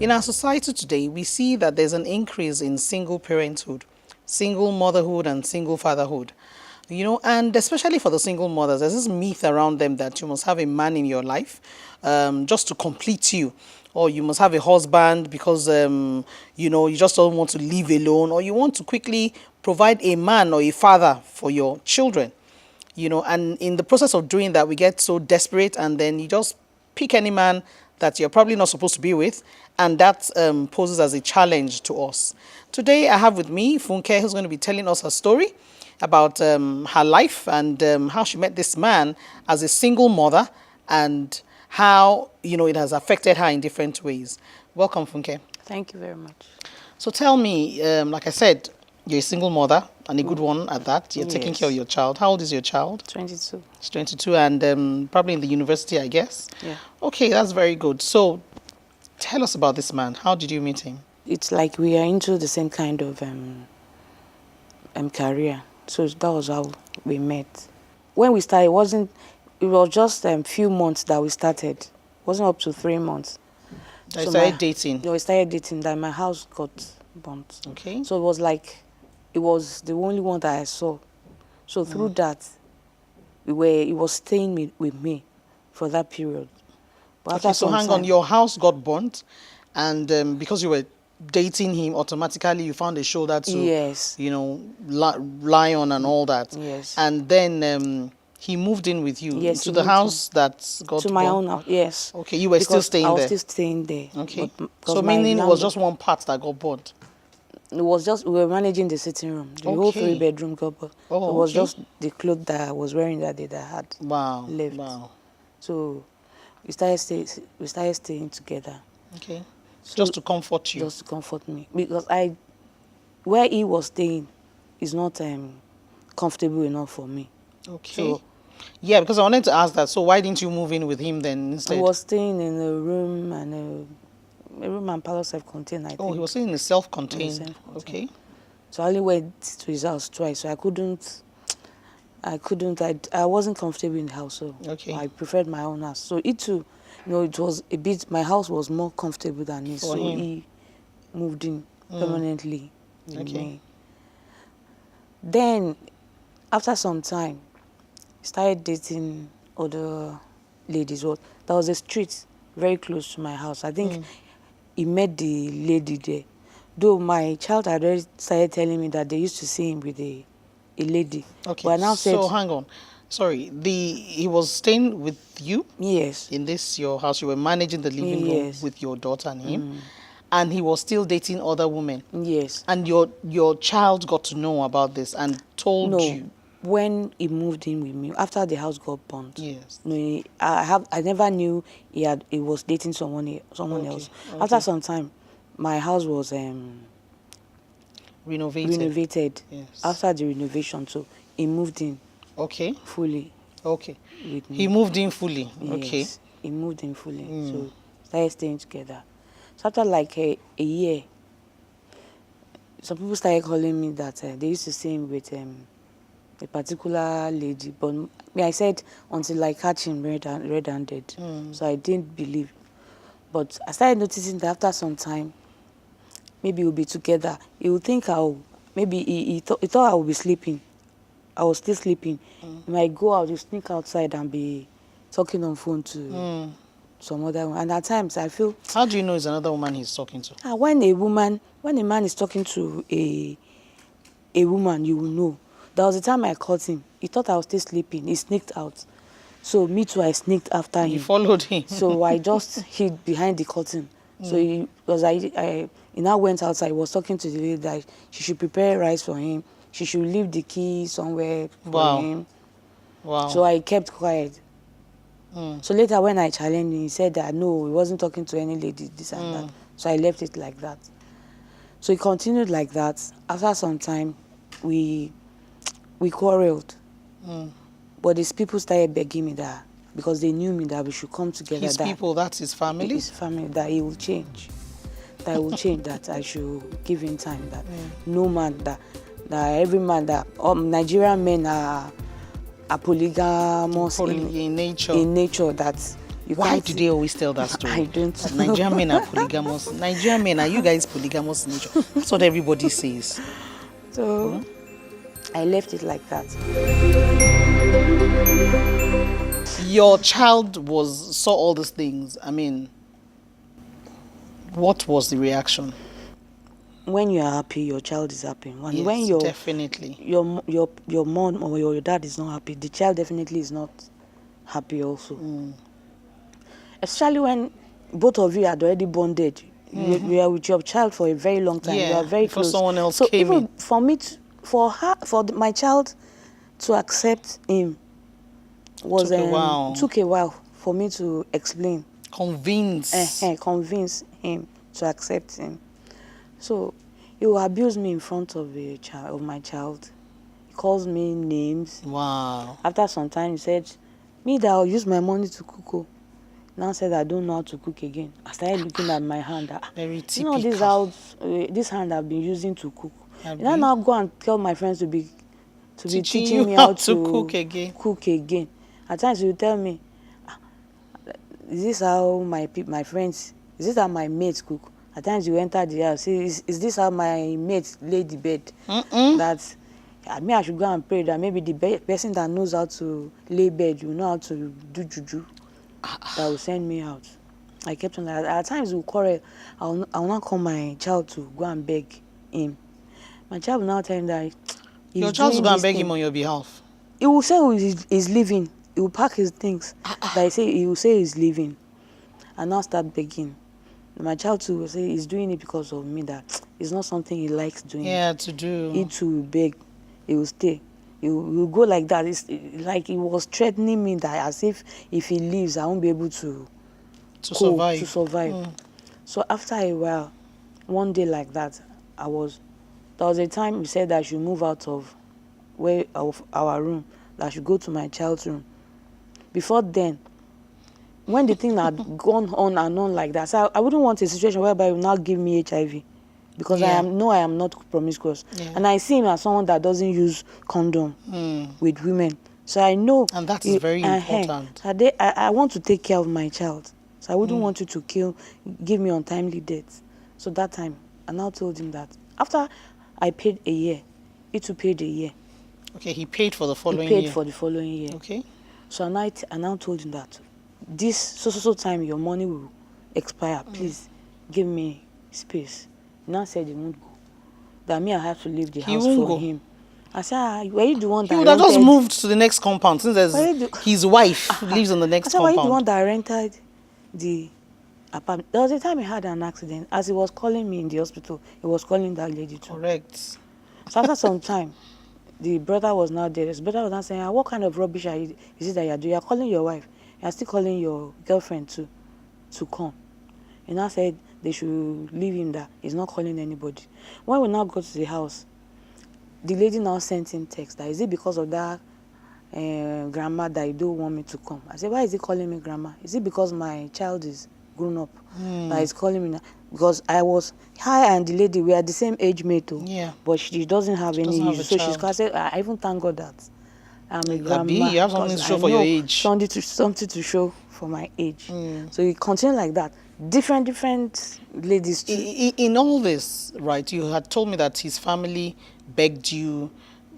In our society today, we see that there's an increase in single parenthood, single motherhood, and single fatherhood. And especially for the single mothers, there's this myth around them that you must have a man in your life just to complete you, or you must have a husband because you just don't want to live alone, or you want to quickly provide a man or a father for your children. And in the process of doing that, we get so desperate, and then you just pick any man that you're probably not supposed to be with, and that poses as a challenge to us. Today, I have with me Funke, who's going to be telling us her story about her life and how she met this man as a single mother, and how it has affected her in different ways. Welcome, Funke. Thank you very much. So tell me, like I said, you're a single mother, and a good one at that. You're taking Yes. care of your child. How old is your child? 22. She's 22, and probably in the university, I guess. Yeah. Okay, that's very good. So tell us about this man. How did you meet him? It's like we are into the same kind of career. So that was how we met. When we started, it was just a few months that we started. It wasn't up to 3 months. I started dating. Yeah, we started dating. That my house got burnt. Okay. So it was the only one that I saw. So through that, he was staying with me for that period. But Okay, so hang on. Your house got burnt, and because you were dating him, automatically you found a shoulder to, Yes. lie on and all that. Yes. And then he moved in with you Yes, to he the moved house that got to my burnt? own house, yes. Okay, you were still Because staying I was there. still staying there. Okay. Because So my meaning it was landlord- just one part that got burnt. It was just, we were managing the sitting room. The whole Okay. 3-bedroom got burnt. Oh, It was okay. just the clothes that I was wearing that day that I had Wow. left. Wow. So we started staying together. Okay. So Just to comfort you. Just to comfort me. Because where he was staying is not comfortable enough for me. Okay. So Yeah, because I wanted to ask that. So why didn't you move in with him then instead? I was staying in a room and parlor self-contained, I think. Oh, he was staying in a self-contained. Self-contained. Okay. So I only went to his house twice. So I wasn't comfortable in the house. So Okay. I preferred my own house. So it too, it was a bit, my house was more comfortable than his. For so him. he moved in permanently with Okay. me. Then, after some time, started dating other ladies. Well, there was a street very close to my house. I think he met the lady there. Though my child had already started telling me that they used to see him with a lady. Okay. But I now said, so hang on. Sorry. He was staying with you yes. in your house. You were managing the living room Yes. with your daughter and him, and he was still dating other women. Yes. And your child got to know about this and told No. you. When he moved in with me, after the house got burnt, Yes. no, I never knew he was dating someone Okay, else. okay. After some time, my house was Renovated. Yes. After the renovation, so he moved in Okay. fully Okay. with me. He moved in fully. Yes, Okay. he moved in fully. So started staying together. So after like a year, some people started calling me that they used to see him with a particular lady. But me, I said until I catch him red-handed. So I didn't believe. But I started noticing that after some time, maybe we'll be together. He would think maybe he thought I would be sleeping. I was still sleeping. He might go out, he'll sneak outside and be talking on phone to some other one. And at times I feel, How do you know it's another woman he's talking to? when a man is talking to a woman, you will know. There was a time I caught him. He thought I was still sleeping. He sneaked out. So me too, I sneaked after him. You followed him. So I just hid behind the curtain. So he now went outside. He was talking to the lady that she should prepare rice for him. She should leave the key somewhere for him. Wow. So I kept quiet. So later when I challenged him, he said that no, he wasn't talking to any lady, this and that. So I left it like that. So he continued like that. After some time, we quarreled. But these people started begging me that, because they knew me, that we should come together. His people, that's his family? His family, that he will change. That he will change, that I should give him time. That no man, that every man, that Nigerian men are polygamous in nature. In nature, that Why do they always tell that story? I don't That know. Nigerian men are polygamous. Nigerian men, are you guys polygamous in nature? That's what everybody says. So I left it like that. Your child saw all these things. I mean, what was the reaction? When you are happy, your child is happy. When Yes, your definitely. your mom or your dad is not happy, the child definitely is not happy also. Especially when both of you had already bonded. You are with your child for a very long time. You Yeah, are very before close. someone else so came even in. for me, my child to accept him was Took a while. took a while for me to explain, Convince. convince him to accept him. So he will abuse me in front of my child. He calls me names. Wow. After some time, he said, "Me that I'll use my money to cook." Oh. Now said I don't know how to cook again. I started looking at my hand. Very You know typical. this hand I've been using to cook. Abi? And I now go and tell my friends to be Teaching teaching you me how how to cook again. cook again. At times you tell me, is this how my friends, is this how my mates cook? At times you enter the house, say, is this how my mates lay the bed? That I should go and pray that maybe the person that knows how to lay bed, you know how to do juju, that will send me out. I kept on like that. At times we'll quarrel. I will not call my child to go and beg him. My child will now tell him that Your he's child will doing go and this beg thing. him on your behalf. He will say he's leaving. He will pack his things. He will say he's leaving, and now start begging. My child too will say he's doing it because of me. That it's not something he likes doing. Yeah, to do. He too will beg. He will stay. He will go like that. It's like he was threatening me that as if he leaves, I won't be able to survive. So after a while, one day like that, there was a time he said that I should move out of our room, that I should go to my child's room. Before then, when the thing had gone on and on like that, so I wouldn't want a situation whereby he will now give me HIV, because I am not promiscuous, and I see him as someone that doesn't use condom with women. So I know, and that is very important. I want to take care of my child, so I wouldn't want you to give me untimely death. So that time, I now told him that after I paid a year, he too paid a year. Okay, he paid for the following He year. paid for the following year. Okay. So I now told him that this so time your money will expire. Please give me space. He now said he won't go. That me I have to leave the house for him. I said, were you the one that he would have just moved to the next compound, since his wife lives in the next compound. Were you the one that rented the apartment? There was a time he had an accident. As he was calling me in the hospital, he was calling that lady too. Correct. So after some time, the brother was now there. His brother was now saying, what kind of rubbish is it that you're doing? You're calling your wife. You're still calling your girlfriend to come. He now said they should leave him there. He's not calling anybody. When we now go to the house, the lady now sent him text that, is it because of that grandma that you don't want me to come? I said, why is he calling me grandma? Is it because my child is grown up that he's calling me now? Because I and the lady, we are the same age mate too. Yeah. But she doesn't have any issue. So she's said, I even thank God that I'm a grandma. You have something to show for your age. Something to show for my age. So you continue like that. Different ladies too. In all this, right, you had told me that his family begged you.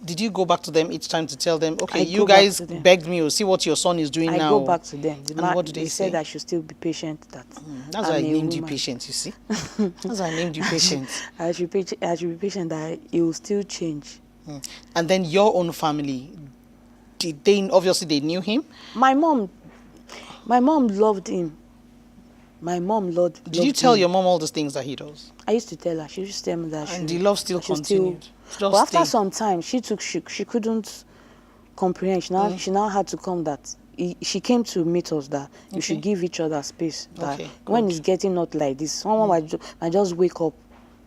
Did you go back to them each time to tell them, okay, you guys begged me, or see what your son is doing now? I go back to them. And what did they say? Said I should still be patient. That's why I named you patient, you see? That's why I named you patient. I should be patient that it will still change. And then your own family, obviously they knew him? My mom loved him. My mom loved Did you tell your mom all those things that he does? I used to tell her. She used to tell me that. And the love still continued. But after some time, she couldn't comprehend. She now had to come that. She came to meet us that you should give each other space. That when it's getting not like this, someone might just wake up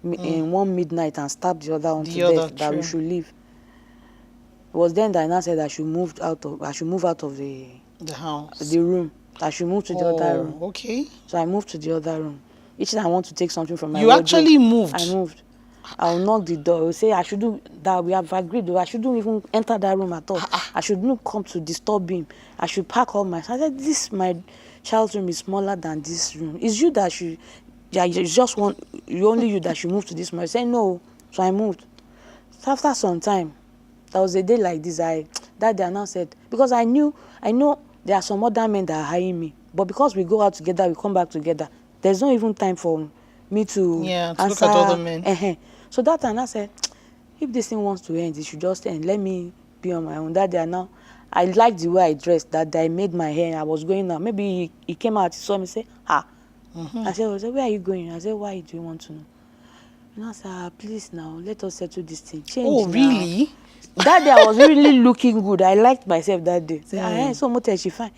in one midnight and stab the other one to death. That we should leave. It was then that I now said I should move out of the house, the room. I should move to the other room. Okay. So I moved to the other room. Each time I want to take something from my wardrobe, actually moved? I moved. I'll knock the door. He'll say I shouldn't, that we have agreed, I shouldn't even enter that room at all. I shouldn't come to disturb him. I should pack all my. I said, this, my child's room is smaller than this room. It's you that should, yeah, you just want, only you that should move to this room. I said, no. So I moved. So after some time, there was a day like this, that day I now said, because I know there are some other men that are hiring me, but because we go out together, we come back together, there's not even time for me to to answer. look at other men. So that time I said, if this thing wants to end, it should just end. Let me be on my own. That day now, I liked the way I dressed. That day I made my hair. I was going out. Maybe he came out, he saw me, say, I said, where are you going? I said, why do you want to know? And I said, please now, let us settle this thing. Change. Oh, now. really? That day I was really looking good. I liked myself that day. Say, so much she fine.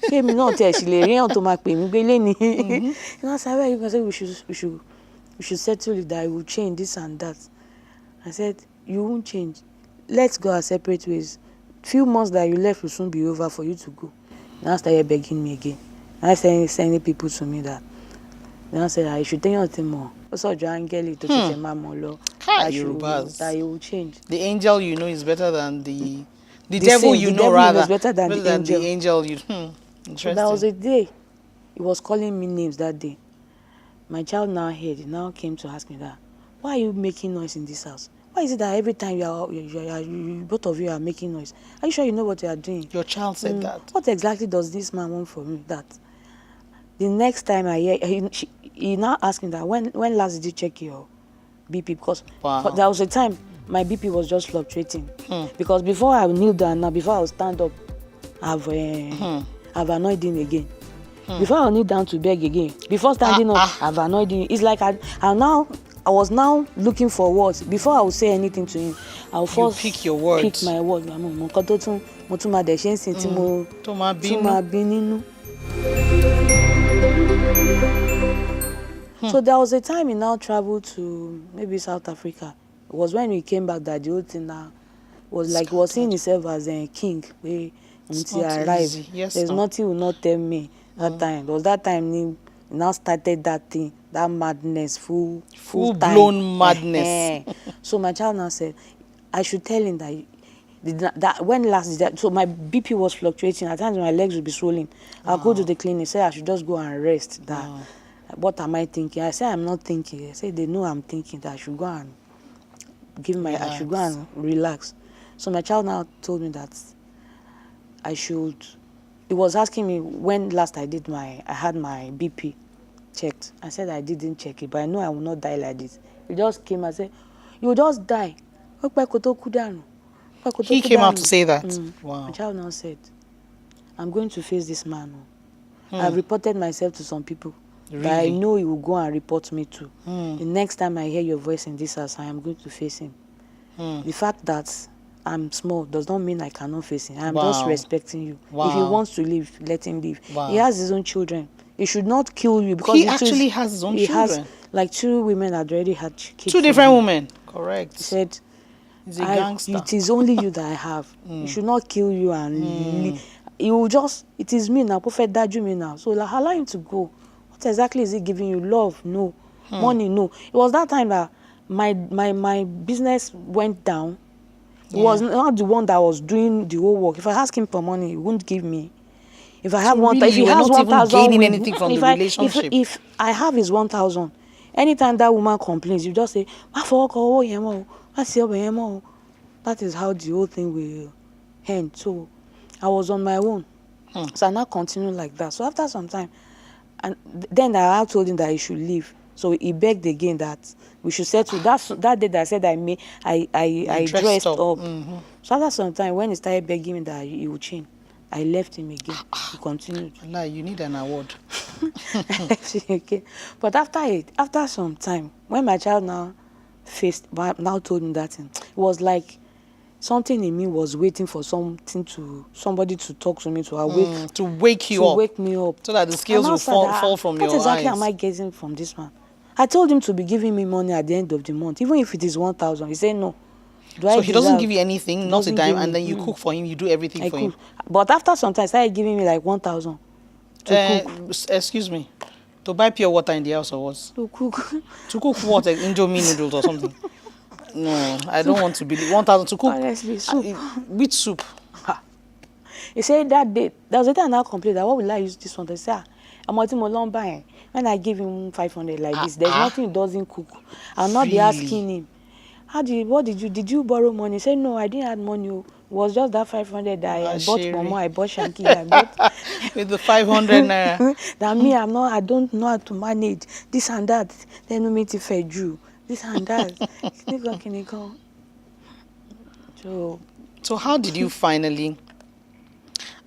She me not tell she lay on to my pay me and I said, where you say we should settle it that I will change this and that. I said, you won't change. Let's go our separate ways. Few months that you left will soon be over for you to go. Now I started begging me again. I started sending people to me that. Then I said, I should tell you nothing more. Also, Angeli to teach a man that you will change. The angel you know is better than the devil devil you know rather. is better than the angel. The angel you. Interesting. So that was a day. He was calling me names that day. My child now heard. He now came to ask me that, why are you making noise in this house? Why is it that every time you both of you are making noise? Are you sure you know what you are doing? Your child said that. What exactly does this man want from me? That the next time I hear, he now asked me that, when last did you check your BP? Because there was a time my BP was just fluctuating. Because before I kneel down now, before I would stand up, I've annoyed him again. Before I kneel down to beg again, before standing up, I've annoyed him. It's like I was now looking for words. Before I would say anything to him, I would first pick your words. Pick my words. So there was a time he now traveled to maybe South Africa. It was when we came back that the whole thing now was like he was seeing himself as a king. Until he arrived, yes, there's nothing he will not tell me that time. There was that time he now started that thing, that madness, full blown madness. So my child now said, I should tell him that when last did so my BP was fluctuating. At times my legs would be swollen. I'll go to the clinic, say I should just go and rest. That what am I thinking? I say I'm not thinking. I say they know I'm thinking that I should go and I should go and relax. So my child now told me that I should. He was asking me when last I had my BP checked. I said I didn't check it, but I know I will not die like this. He just came and said, you will just die. He came out to say that. Wow. My child now said, I'm going to face this man. I've reported myself to some people. Really? That I know he will go and report me to. The next time I hear your voice in this house, I am going to face him. The fact that I'm small does not mean I cannot face him. I'm just respecting you. If he wants to leave, let him leave. He has his own children. He should not kill you because he actually has his own children. He has like 2 women that already had kids. 2 different women. Correct. He said, he's a gangster. It is only you that I have. He should not kill you and leave. He will just, it is me now, Prophet Daju me now. So like, allow him to go. What exactly is he giving you? Love? No. Money? No. It was that time that my business went down. He was not the one that was doing the whole work. If I ask him for money, he wouldn't give me. If I have if he has 1,000, gaining anything from the relationship. If I have his 1,000, anytime that woman complains, you just say, that is how the whole thing will end. So I was on my own. So I now continue like that. So after some time, and then I told him that he should leave. So he begged again that we should settle. That day that I said I dressed up. So after some time, when he started begging me that he would change, I left him again. He continued. Allah, you need an award. I left him again. But after some time, when my child now told him that thing, it was like something in me was waiting for somebody to talk to me, to awake, to wake you up, wake me up, so that the scales will fall from your eyes. What exactly am I getting from this man? I told him to be giving me money at the end of the month, even if it is 1,000. He said no. So he doesn't give you anything, not a dime, and then you cook for him, you do everything for him. But after some time, he started giving me like 1,000 to cook. Excuse me. To buy pure water in the house or what? to cook. To cook what? Like Indomie noodles or something? No, I don't want to believe. 1,000 to cook. Honestly, soup. Which soup? He said that day, there was a day I now complained that what will I use this one? They say, I'm buying. When I give him 500 like this, there's nothing he doesn't cook. I'll not be asking him, did you borrow money? He said, no, I didn't have money. It was just that 500 that I bought Momo, I bought Shanky, I bought. With the 500 naira. That me, I don't know how to manage this and that. Then no meet if I drew this and that. So how did you finally?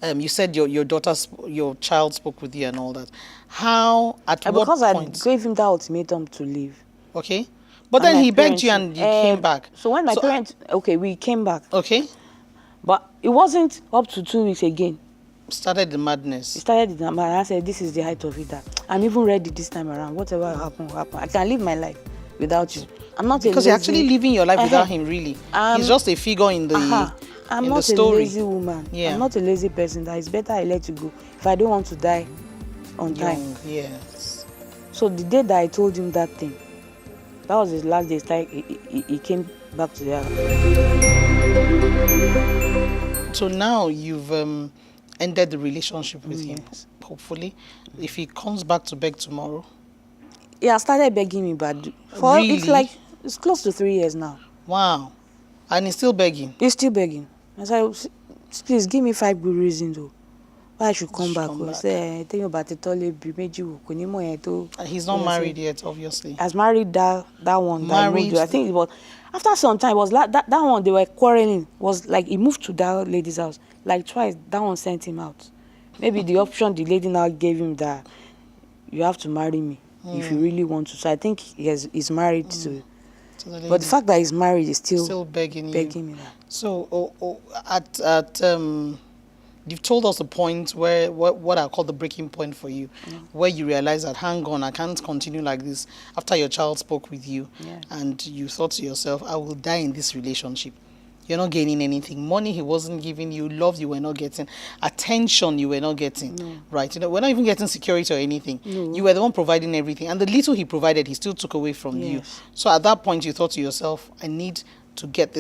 You said your child spoke with you and all that. How at what because point? I gave him that ultimatum to leave. Okay, but And then my he begged parents- you and you came back. So when my parents, we came back. Okay, But it wasn't up to 2 weeks again. started the It madness. started the number, and I said, this is the height of it. That I'm even ready this time around. Whatever will happen, will happen. I can live my life without you. I'm not Because you're actually living your life without him, really. He's just a figure in the I'm in not the story. a lazy woman. Yeah. I'm not a lazy person. That it's better I let you go if I don't want to die on time. Young, yes. So the day that I told him that thing, that was his last day. It's like he came back to the house. So now you've ended the relationship with him. Yes. Hopefully, if he comes back to beg tomorrow. Yeah, I started begging me, but Really? It's close to 3 years now. Wow, and he's still begging. He's still begging. I said, please give me 5 good reasons though why I should come back. He said, tell you about it all. He's not married yet, obviously. Has married that one. That Married. moved to, I think it was after some time. It was like that one they were quarreling. Was like he moved to that lady's house like twice. That one sent him out. Maybe the option the lady now gave him that you have to marry me if you really want to. So I think he's married to. But the fact that he's married is still begging me that. So you've told us the point where what I call the breaking point for you, where you realize that hang on, I can't continue like this. After your child spoke with you, and you thought to yourself, I will die in this relationship. You're not gaining anything. Money he wasn't giving you, love you were not getting, attention you were not getting, right? We're not even getting security or anything. You were the one providing everything, and the little he provided, he still took away from you. So at that point, you thought to yourself, I need to get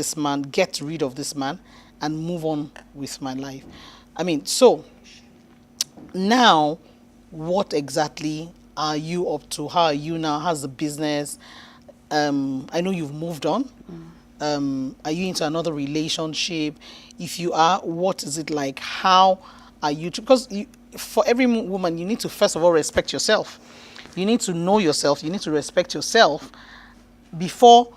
rid of this man, and move on with my life. I mean, so now, what exactly are you up to? How are you now? How's the business? I know you've moved on. Are you into another relationship? If you are, what is it like? How are you? Because for every woman, you need to first of all respect yourself. You need to know yourself. You need to respect yourself before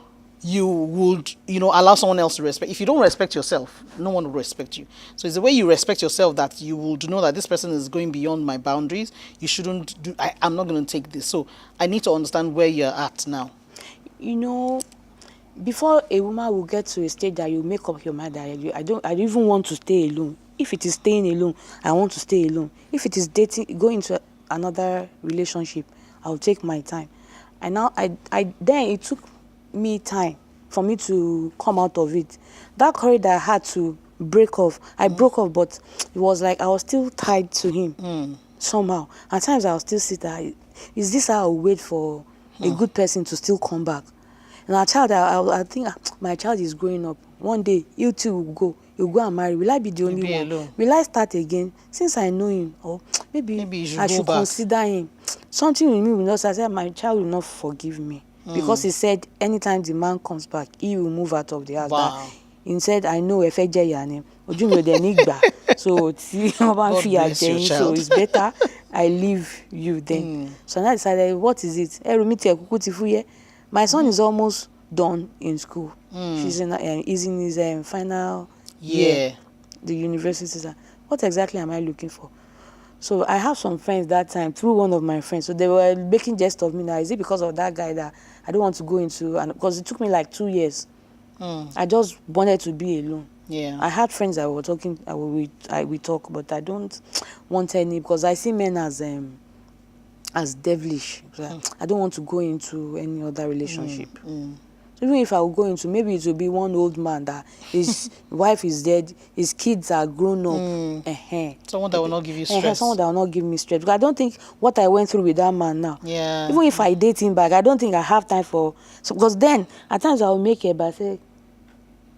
you would, allow someone else to respect. If you don't respect yourself, no one will respect you. So it's the way you respect yourself that you would know that this person is going beyond my boundaries. You shouldn't do. I'm not going to take this. So I need to understand where you're at now. Before a woman will get to a stage that you make up your mind that I don't even want to stay alone. If it is staying alone, I want to stay alone. If it is dating, go into another relationship, I'll take my time. And now then it took me time for me to come out of it. That courage that I had to break off, I broke off, but it was like I was still tied to him somehow. At times I will still sit there. Is this how I wait for a good person to still come back? And our child, I think my child is growing up. One day, you two will go. He'll go and marry. Will I be the only one? Alone. Will I start again? Since I know him, or maybe I should consider him. Something with me will not say, I said, my child will not forgive me. Because he said, anytime the man comes back, he will move out of the house. Wow. He said, I know if I get your name. So so it's better I leave you then. So now I decided, what is it? My son is almost done in school. He's in his final year, the university. What exactly am I looking for? So I have some friends that time through one of my friends. So they were making jest of me now. Is it because of that guy that I don't want to go into? And because it took me like 2 years. I just wanted to be alone. Yeah. I had friends that were talking. We talk, but I don't want any because I see men as devilish. I don't want to go into any other relationship. So Even if I will go into, maybe it will be one old man that his wife is dead, his kids are grown up. Someone that will not give you Someone stress. that will not give me stress. Because I don't think what I went through with that man now. Yeah. Even if I date him back, I don't think I have time for. So because then at times I will make it, but I say,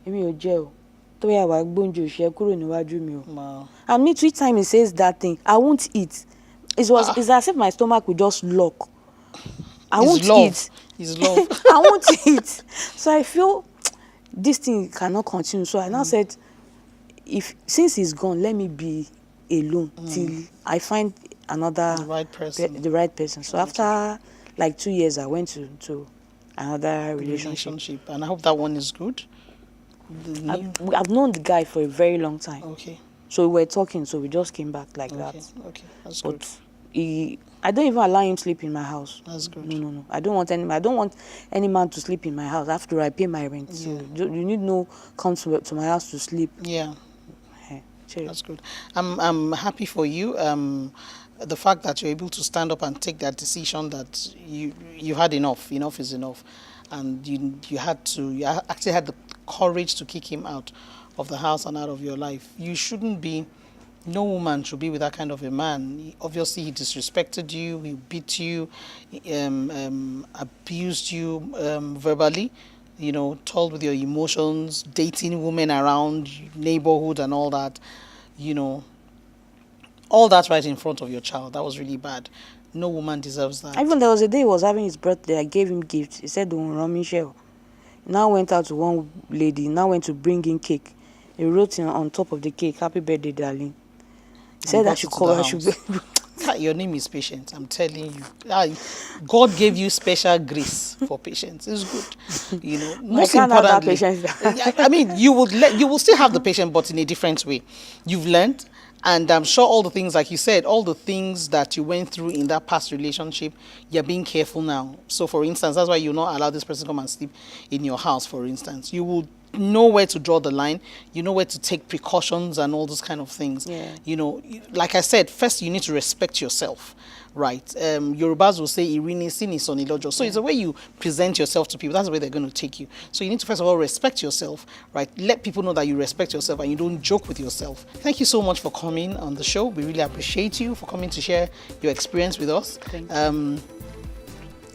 "Emi o je o, to ya wa gbonjo se kúrò níwájú mi o." Wow. And me, each time he says that thing, I won't eat. It's as if my stomach will just lock. I It's won't love. eat. It's love. I won't eat. So I feel this thing cannot continue. So I now said, since he's gone, let me be alone till I find another The right person. the right person. So after like 2 years, I went to another relationship. And I hope that one is good. I've known the guy for a very long time. Okay. So we were talking, so we just came back like that. Okay, that's good. But I don't even allow him sleep in my house. That's good. No. I don't want any man to sleep in my house after I pay my rent. So you need no come to my house to sleep. Yeah. Cheers. That's good. I'm happy for you. The fact that you're able to stand up and take that decision that you had enough. Enough is enough, and you actually had the courage to kick him out of the house and out of your life. You shouldn't be. No woman should be with that kind of a man. Obviously, he disrespected you. He beat you, abused you verbally. Told with your emotions, dating women around neighborhood and all that. All that right in front of your child. That was really bad. No woman deserves that. Even there was a day he was having his birthday. I gave him gifts. He said, "Don't run me, shell." Now went out to one lady. Now went to bring in cake. He wrote on top of the cake, "Happy birthday, darling." He said that your name is patience. I'm telling you. God gave you special grace for patience. It's good. Most importantly, I mean, you will still have the patience, but in a different way. You've learned, and I'm sure all the things, like you said, all the things that you went through in that past relationship, you're being careful now. So, for instance, that's why you'll not allow this person to come and sleep in your house. For instance, you will know where to draw the line, where to take precautions and all those kind of things. Like I said, first you need to respect yourself, right? Yorubas will say "Irini sini sonilojo." So it's the way you present yourself to people, that's the way they're going to take you. So you need to first of all respect yourself, right? Let people know that you respect yourself and you don't joke with yourself. Thank you so much for coming on the show. We really appreciate you for coming to share your experience with us. Thank you.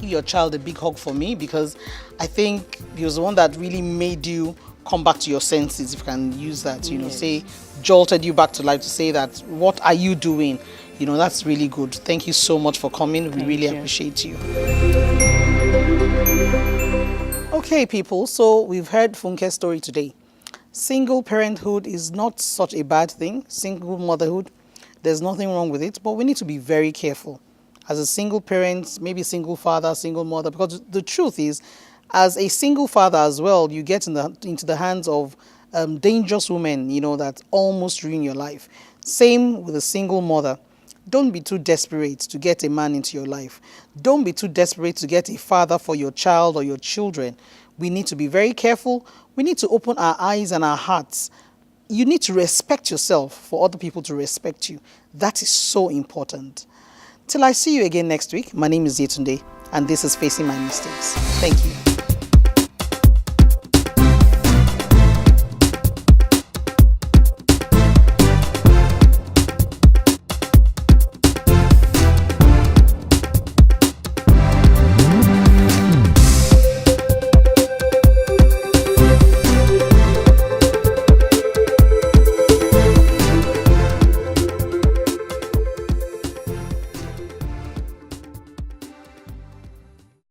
Give your child a big hug for me, because I think he was the one that really made you come back to your senses, if you can use that, say, jolted you back to life, to say that, what are you doing? That's really good. Thank you so much for coming. We really appreciate you. Okay, people, so we've heard Funke's story today. Single parenthood is not such a bad thing. Single motherhood, there's nothing wrong with it, but we need to be very careful. As a single parent, maybe single father, single mother, because the truth is, as a single father as well, you get into the hands of dangerous women, that almost ruin your life. Same with a single mother. Don't be too desperate to get a man into your life. Don't be too desperate to get a father for your child or your children. We need to be very careful. We need to open our eyes and our hearts. You need to respect yourself for other people to respect you. That is so important. Till I see you again next week, my name is Yetunde, and this is Facing My Mistakes. Thank you.